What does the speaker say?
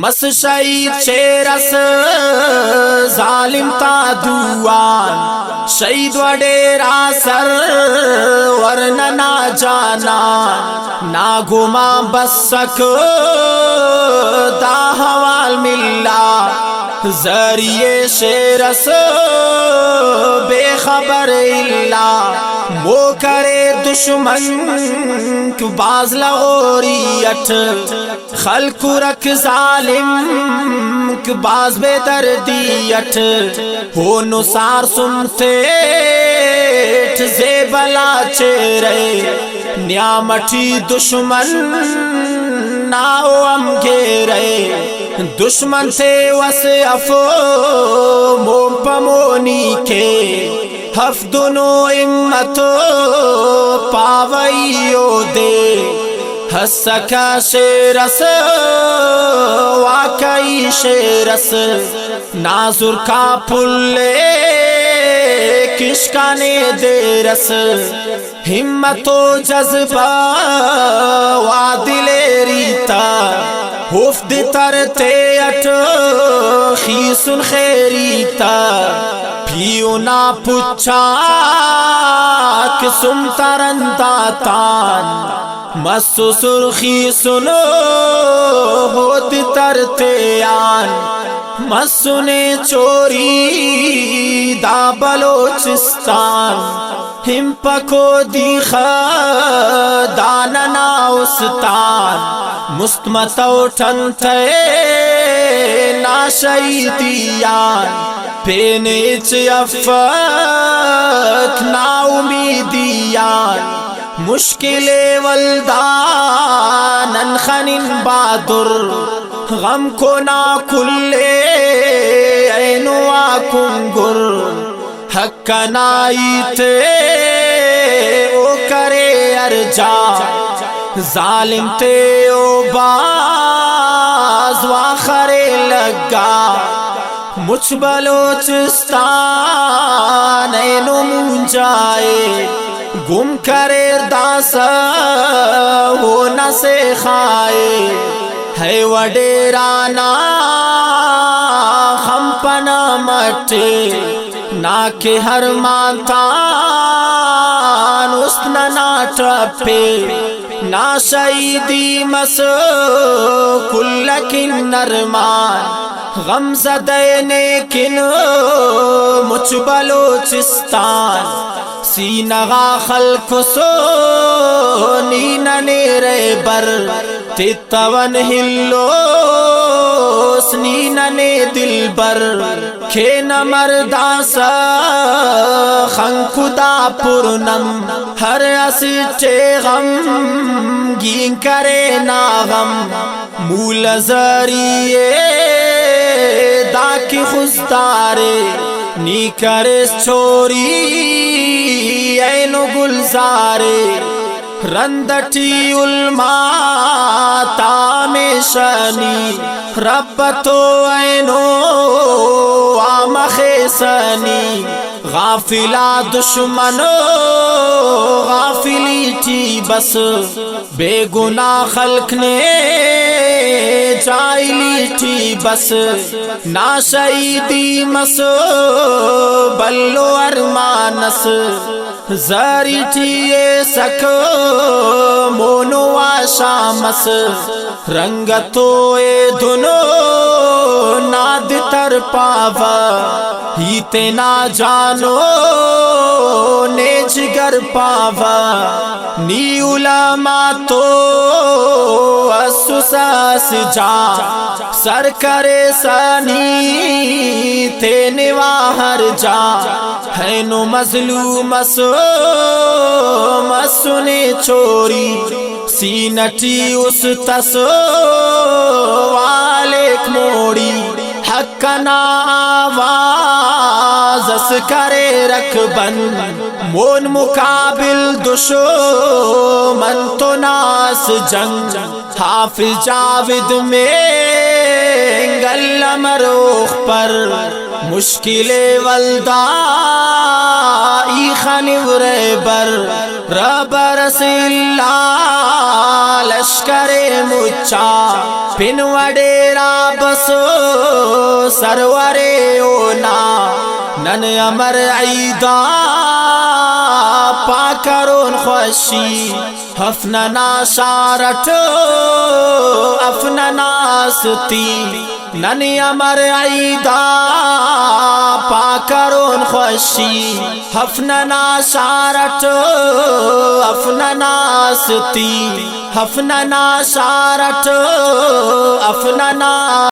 मस शहीद शेरस जालिम ता दुआन शहीद वडेरा सर वरना ना जाना ना गुमा बसक दा हवाल मिला जरिए शेरस बेखबर इल्ला वो करे दुश्मन क्यों बाज लाहौरियत खल्कु रख जालिम क्यों बाज बेदर्दियत हो नुसार सुनते जेबला चेरे न्यामठी दुश्मन नाओ हम घेरे दुश्मन से वस अफो मोपमोनी के हफ्दुनो इम्मतो पावइयो दे हसका शेरस वाकई शेरस नाजुर का पुल्ले किशकाने दे रस हिम्मतो जज्बा वादिले रीता हुफ्द तरते अट खीसुन खैरीता पियो ना पुच्छा कि सुन तरंदा तान मस्सु सुर्खी सुनो होत तरते आन मस्सुने चोरी दा बलोचिस्तान हिम्पको दीखा दानना उस्तान मुस्तमतौ ठंथे ना शहीदियान पेनेच अफक ना उम्मीदियान मुश्किले वल्दान खनिन बहादुर गम को ना कुल्ले ऐनुआ कुंगुर हक्कनाई थे ओ करे अर्जा जालिम ते ओ बाज वाखरे लगा मुझ बलोचिस्तान ऐनो मुंजाए गुम करे दासा हो न से खाए है वडेराना हम पना मटे ना के हर माता उस्न ना टपे ना शहीदी मस कुल्लकिन नरमान गम ज़दैने किन मुझ बलोचिस्तान सीनगा खल्कुसो नीना नेरे बर तितवन हिल्लो नीना ने दिल बर खे न मरदासा खंकुदा पुरनम हर असिटे गम गीं करे ना गम मूल जरिए दाकी खुजदारे नी करे छोरी ऐनो गुलजारे रंदटी उल्मा तामे शनी रब्बतो ऐनो आमखे सनी गाफिला दुश्मनो गाफिली थी बस बेगुना खल्क ने जाइली थी बस ना शहीदी मसो बल्लो अरमानस जरी थी ये सको मोनो आशामस रंगतो ए धुनो नाद तर पावा हीते ना जानो ने जिगर पावा नी उलमा तो असुसास जा सर करे सनी तेने वाहर जा है नो मजलूम मसुने चोरी सीनटी उस तसो वाले मोड़ी हक्कना आवाज़ करे रखबन मोन मुकाबिल दुश्मन तो नास जंग हाफिज जाविद में गल्ला मरोख पर मुश्किले वल्दा आई खनिवरे बर रबर सिल्ला लश्करे मुच्चा पिन वडेरा बसो सरवरे ओना नन अमर ईदा पाकरोन खुशी हफनना शारट अफनना सुती नन अमर ईदा पाकरोन खुशी हफनना शारट अफनना सुती हफनना शारट अफनना